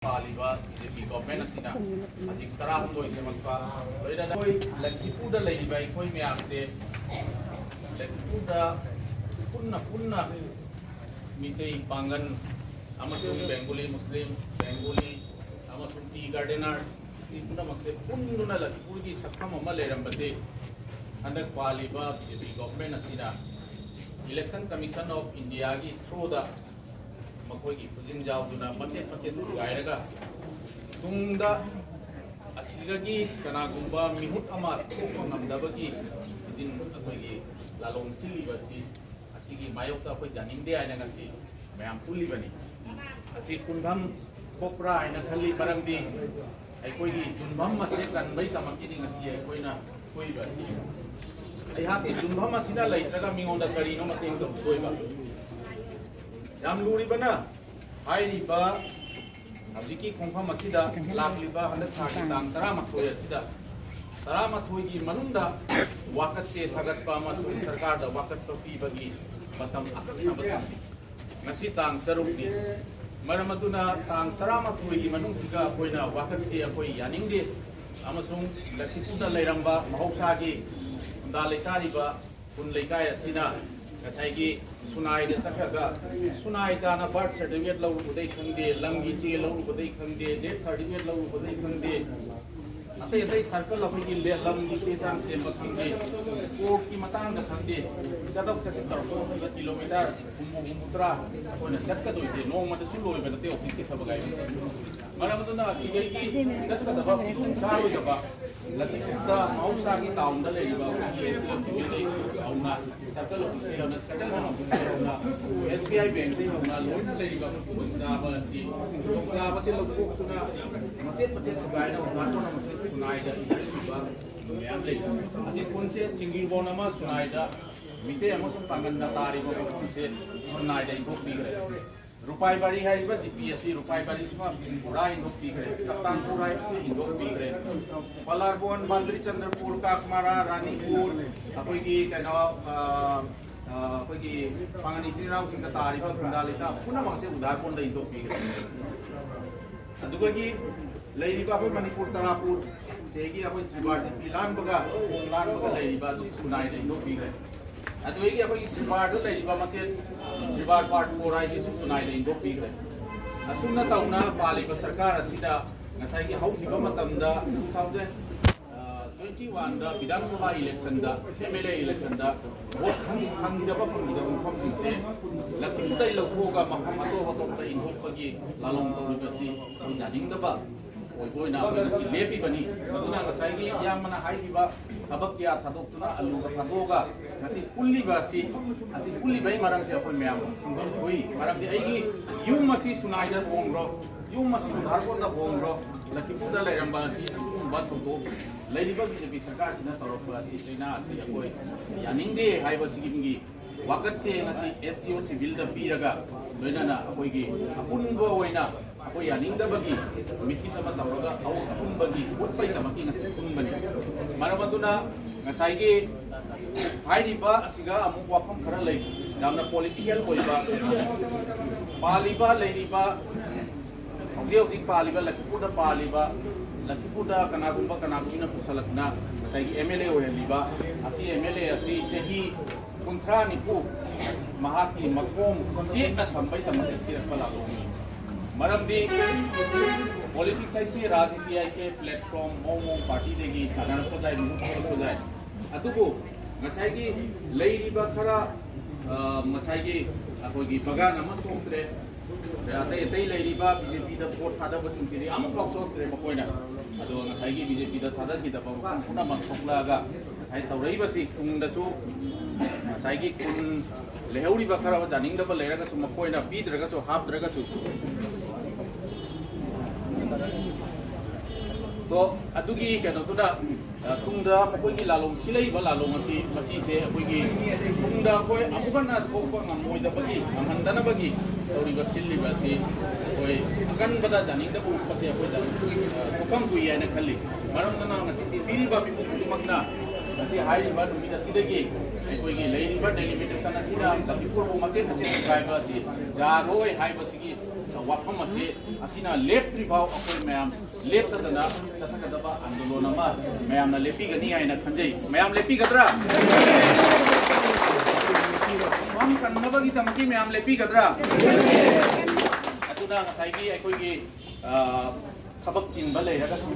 Paliba BJP government asina ajik tarahum doi semakpa loida koi Lakhipuda leiba koi miyam se Lakhipuda punna mitei pangan amasung Bengali Muslims Bengali amasung tea gardeners si punna makse punnuna Lakhipur ki sakkam ama leirambase handak paliba BJP government asina Election Commission of India ki through the मकोई पुजिन जाऊदुना मचेत गायरगा तुंगदा असिगगी कनागुंबा मिहुत अमा थोको नमदबगी पुजिन अकोई लालों सिलीबसी असिगी मायोक्ता अकोई जानिंगदे आयना ngasi ma'am पुलीबनी असि कुंभम कोपरा आयना खली बरंगदी अकोई जुनभम मसे कनबै तमकिनी ngasi अकोइना कोइबसी अइहाके जुनभम असिना लैत्रगा मिंगोंदा करिनो मतेंग दो कोइबा Yang luri bana, hai riba, abjiki kongkam masida, lak riba hendak thaki tang teramat thoi asida, teramat thoi gi manunda, wakat se thagat pa masuk sarkar da wakat topi bagi batam akak na batam, nasi tang teruk di, maramaduna tang teramat thoi gi manung siga koi na wakat se koi yaning di, amasung Lakhipuda leiramba mahausagi, undalai riba pun leikai asina. Kasai sunai de chakhaga sunai ta na birth certificate lau budai khangde lamgi che lau budai khangde death certificate lau budai khangde atai circle of ki le lamgi che sang se khangde court ki matang da khangde jadok chase kar ko kilometer umutra ona chatka doi se no ma da suloi ba te office ke thabagai maramuduna sigai ki chatka da ba saru da ba Lakhipuda mausa ki town da le ba ki civil auna circle of se ona settlement of SBI bank de auna loan le ba ku jaba si jaba se lokuk tuna macet thabai na na to na se sunai da ba yam le asi kun se single bone ama sunai da mite amasung pangan da tari ba kun se sunai da ibok bi gre Rupai bari hai ba GPSC rupai bari sma pura indok tigre kaptan pura se indok tigre Palarbon Bandri Chandrapur Kakmara Ranipur apoi ki kaino apoi ki pangani sinrau singka tari ba kundalita puna mangse udhar pon da indok tigre aduga ki leiri ba apoi Manipur Tarapur segi apoi Sribardi Pilan baga leiri ba sunai da indok tigre aduga ki apoi Sribardi leiri ba macet Sribar part 4 ai ki sunai le indok pi gre asumna tauna paliba sarkar asida ngasai ki haukiba matamda 2021 da Vidhan Sabha election da MLA election da vote khangida pham se Lakhipuda lokhoga maham ato da indok pagi lalong to si janing da ba oi na si lepi bani aduna ngasai ki yamana hai diba abak ya thadok tuna alu ka thadoga ngasi kulli ba si asi kulli bai marang se apoi myam oi marang di ai gi yum masi sunai da bongro yum masi udhar ko da bongro Lakhipuda leiramba si ba to leiri ba BJP sarkar sina torok ba si china si apoi yaning de hai ba si gi wakat se ngasi STO civil da piraga loina na apoi gi apun bo oina apoi yaning da bagi mikit ma tawraga au apun bagi utpai ta maki ngasi sun bani maramaduna ngasai gi hai riba asiga amu wafam khara lei namna political oiba paliba leiriba hauji paliba Lakhipuda kanagumina pusalakna ngasai gi MLA oiliba asi MLA asi chehi kunthra ni pu mahaki makom che asambai tamaki sirakala lomi maramdi politics ai se rajniti ai se platform momo party degi sadan ko jai mu ko jai atubu ngasai gi leiriba khara masai gi akoi gi bagan ama soktre atai leiriba BJP da vote thada basing siri amuk kau soktre makoina ado ngasai gi BJP da thada gi da puna mak soklaga ai taurai basi kung da su ngasai gi kun lehauri ba khara janing da ba leiraga su makoina bidraga su hapdraga su तो अदुगी कनो तुदा तुंगदा अखोई लालों सिलाई बा लालों asi masi se अखोई तुंगदा कोई अमुगना थोक ngमोय दबगी ngमहंदना बगी तौरी बा सिल्ली बा si कोई अकन बदा जानिंग दबु पसे अखोई दा कोपम कुई याना खल्ली मरम दना ngasi pili ba bi mukna ngasi hai ba dumi da sidagi अखोई gi leiri ba delimitation asida Lakhipuda bu macet macet driver si jaroi hai ba sigi wafam asina lepri bau akoi mayam leptadana chathakadaba andolon ama mayamna lepigani haina khanjai mayam lepigadra wam kannabagi tamki mayam lepigadra atuna ngasai gi thabak chinba leiragasu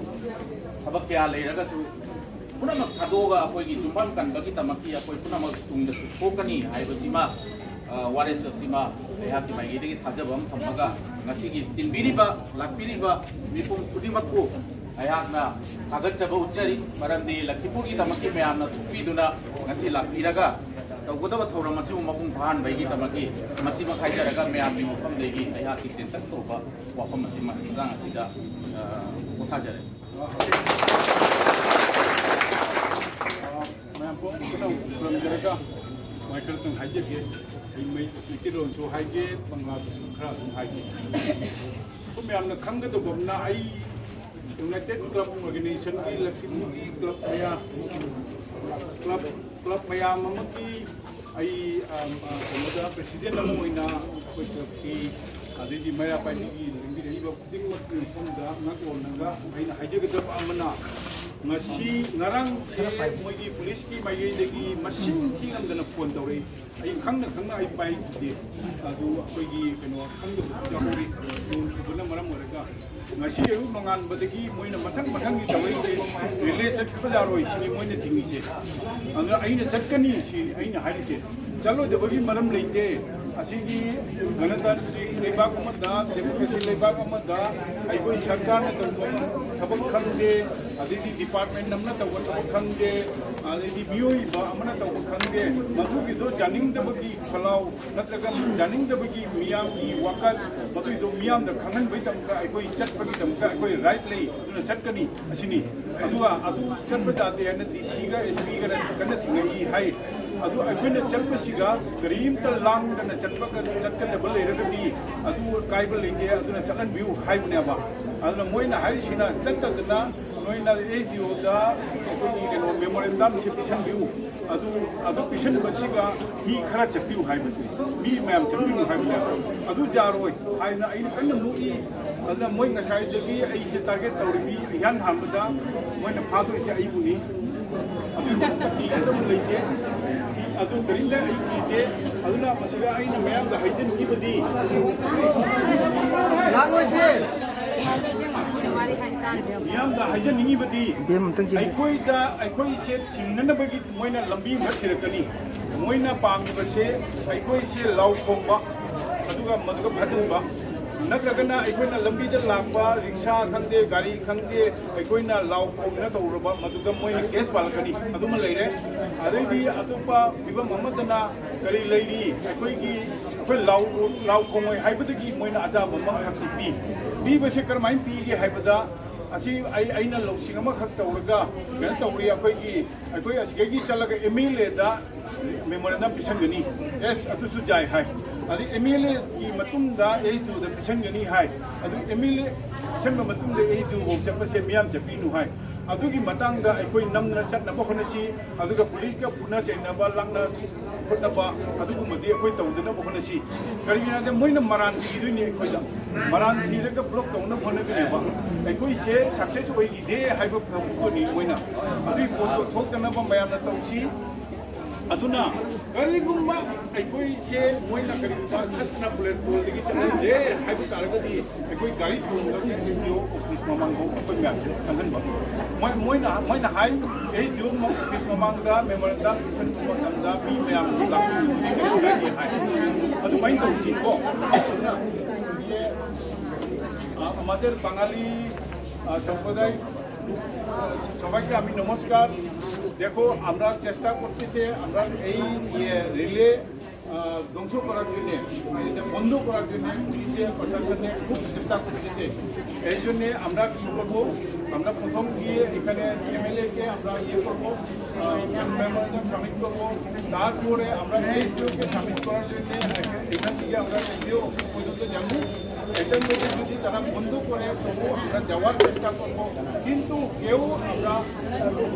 thabak kya leiragasu punamak thadoga akoi jumban kanbagi tamaki akoi punamak tungda thokani haibasima warren sima ayaki maigidi thajabam thamaga ngasigi tinbiriba lakpiriba mipum khudimako ayakna thagachaba uchari maramdi lakipuri tamaki mayamna thupiduna ngasi lakpiraga tawgodaba thoram asiu mapung phan baigi tamaki masima khaijaraga mayamni mafam degi ayaki tentak toba wafam masima jang asida uthajare mayam ko kuno from jaraga Michael tung haje ke mai kiron so haje bangla khara tung haje ko mayam na khang do bomna ai United Club Organization ki Lakshmi Club maya club mayam amaki ai komoda president amoina ko ki adidi maya pa ni limbi ri ba ding mat fonda ngako nanga ai na haje ga amana ngasi ngarang ke mogi police ki mai degi machine thi ngam dana phone tawre ai khangna ai pai de adu akoigi keno khangdu jamuri duna maram oraga ngasi yu mangan badagi moina mathang gi tawre se relation phajaroi sini moina thingi se anga aina chatkani si aina hari se chalo de bagi maram leite asigi ganatantri lebak amada democracy lebak amada ai koi sarkar na thabak khangde adidi department namna tawat khangde adidi bioi ba amana tawat khangde madu gi do janing de bagi khalau natraga janing de bagi miyam gi wakal madu do miyam da khangan bai tam ka ai koi chat bagi tam ka ai koi right lei tuna chat kani asini aduwa adu chat ba jate na dc ga sp ga kana thingai hai adu akwena chalpasiga kareemta langdana chatkadaba leiragadi adu kaibal lenge aduna chalan view haibneba aduna moina haisina chattadana noina AGO da koi keno memorandum petition view adu petition basiga mi khara chappiu haibasi mi ma'am chappiu haibna adu jaroi haina ai kanna nui aduna moi ngasai dagi ai ke target tawri yan hamda moina phadu se ai buni adu ti edam leike adu kerinda ai kite aduna masiga aina mayam da haijin kibadi langose mayam da haijin ningi badi ai koi se thingna bagi moina lambi mathirkani moina pambi base ai koi se law khomba aduga maduga bhaduba natragana aikoina lambi da lakpa rickshaw khangde gari khangde aikoina law khomna tawraba maduga moina case palkani aduma leire adai atupa bibam amadana kari leiri aikoigi akoi law khomoi haibadagi moina aja mamam khasi bi base karmain pi gi haibada asi aina losing ama khak tawraga gan tawri akoi asgegi chalaga MLA da memorandum pisangani yes atusu jai hai adi MLA ki matunda A2 da pisangani hai adu MLA pisanga matunda A2 ho chapa se miam japinu hai adugi matangda aikoi namna chatna bokhnasi aduga police ka puna chaina ba langna khotna ba adugu madi aikoi tawdana bokhnasi karina de moina maran ti duini aikoi da maran ti daga block tawna bokna bi ba aikoi se success oi gi de haiba pro ni moina adui photo thokna ba mayamna tawsi aduna karigumba aikoi se moina karigumba khatna bullet bol digi chalan de haibu taragadi aikoi gari thunga ke video office mamango ko mya kanhan ba moina hai ei jo mo office mamanga memorandum chen mamanga bi myam la ni hai adu main to sin ko আমাদের বাঙালি সম্প্রদায় সবাইকে আমি নমস্কার দেখো আমরা চেষ্টা করতেছি আমরা এই রিলে ধ্বংস করার জন্য বন্ধ করার জন্য পুলিশের প্রশাসনে খুব চেষ্টা করতেছে এই জন্যে আমরা কী করবো আমরা প্রথম গিয়ে এখানে MLA-কে আমরা করবো মেমোরেন্ডাম সাবমিট করবো তারপরে আমরা SDO-কে সাবমিট করার জন্য এখান থেকে আমরা SDO অফিস পর্যন্ত যাবো এটার মধ্যে যদি তারা বন্ধ করে তবু আমরা যাওয়ার চেষ্টা করব কিন্তু কেউ আমরা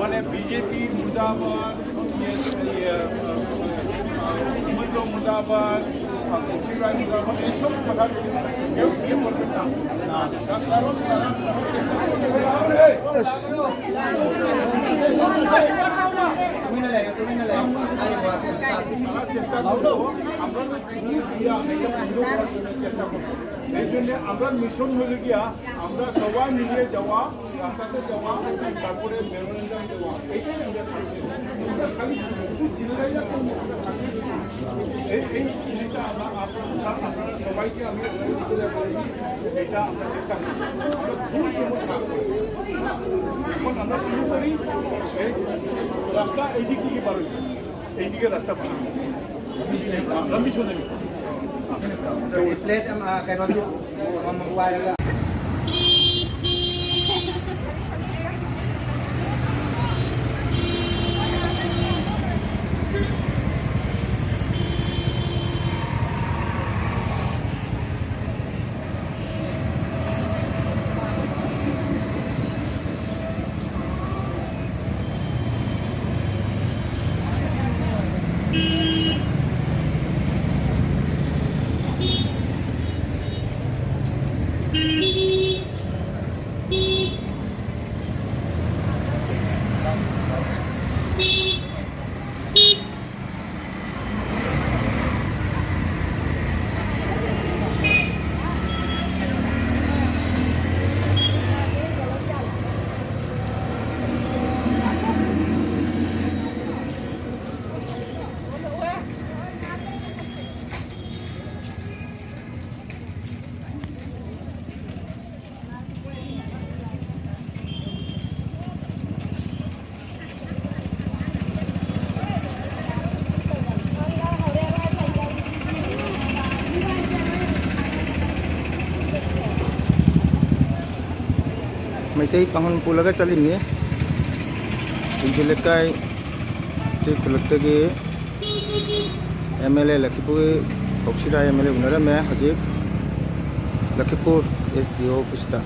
মানে বিজেপি মুর্দাবাদ মুর্দাবাদ আমরা মিশন হয়ে গিয়া আমরা সবাই মিলিয়ে যাওয়া রাস্তাতে যাওয়া তারপরে মেমোরেন্ডাম দেওয়া এইটাই আমরা খালি এই জিনিসটা আপনারা সবাইকে আমি এটা আমরা চেষ্টা করি এখন আমরা শুরু করি রাস্তা এই দিক থেকে পারো এইদিকে রাস্তা পারো আমরা মিশনে Plate kay Roger, mamawala ka. Maitai panghon pulaga chalim ni Injelekai te pulagtagi MLA Lakhipur Koksira MLA unara me hajik Lakhipur SDO pista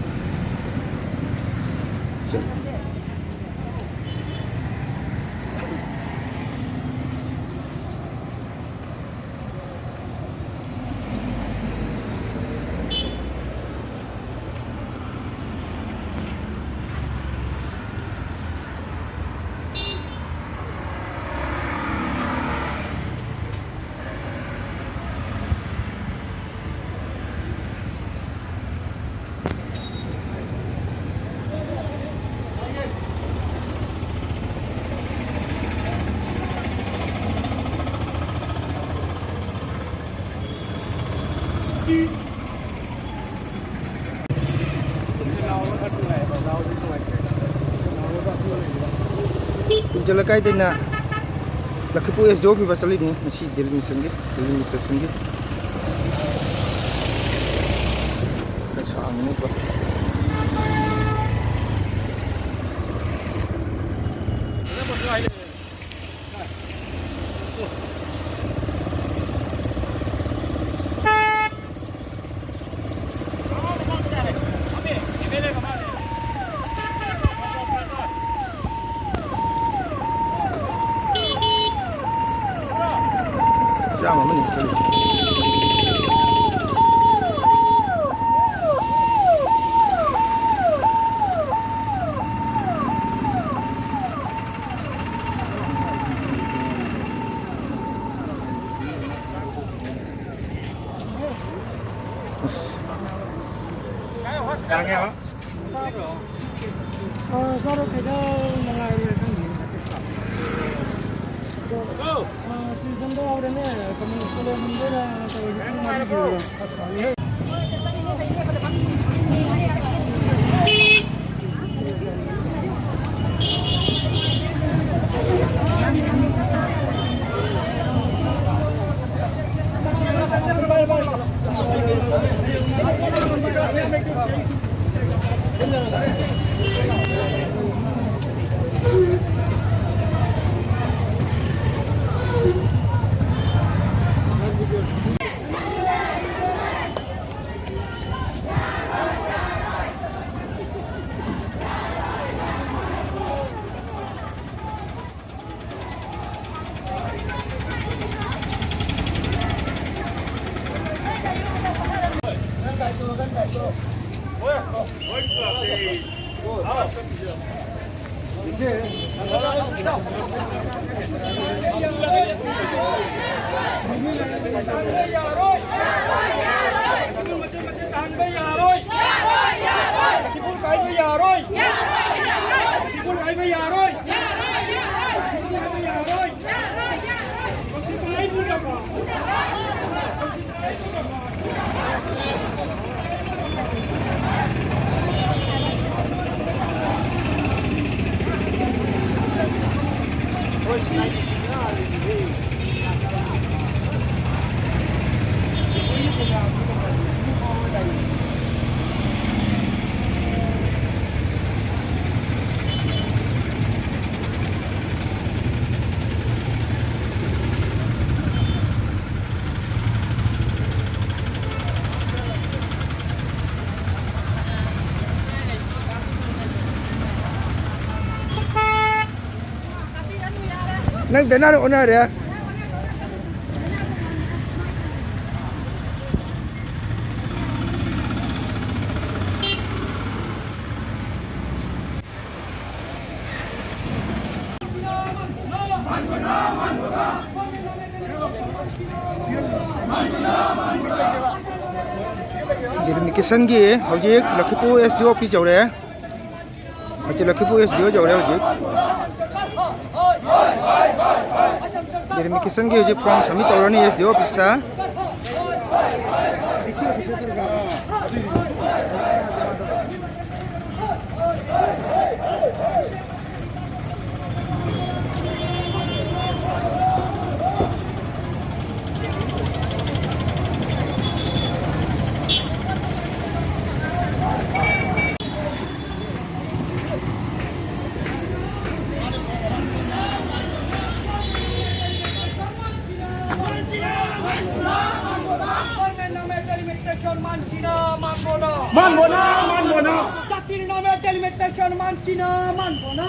Injelekai dina Lakhipur SDO bi basalit ni masih delimitation gi kacang ini pak siapa mana ni Sorry, kita mengalami season orang ni, kami sekolah mengira kalau Nang benar onar ya. Dirimikisan gi hojik Lakhipu SDO office jawre. Hojik Lakhipu SDO jawre hojik. Dirimikisan gi hojik from Sami Taurani SDO office ta. Manbona. Jatir name delimitation Manchina, Manbona.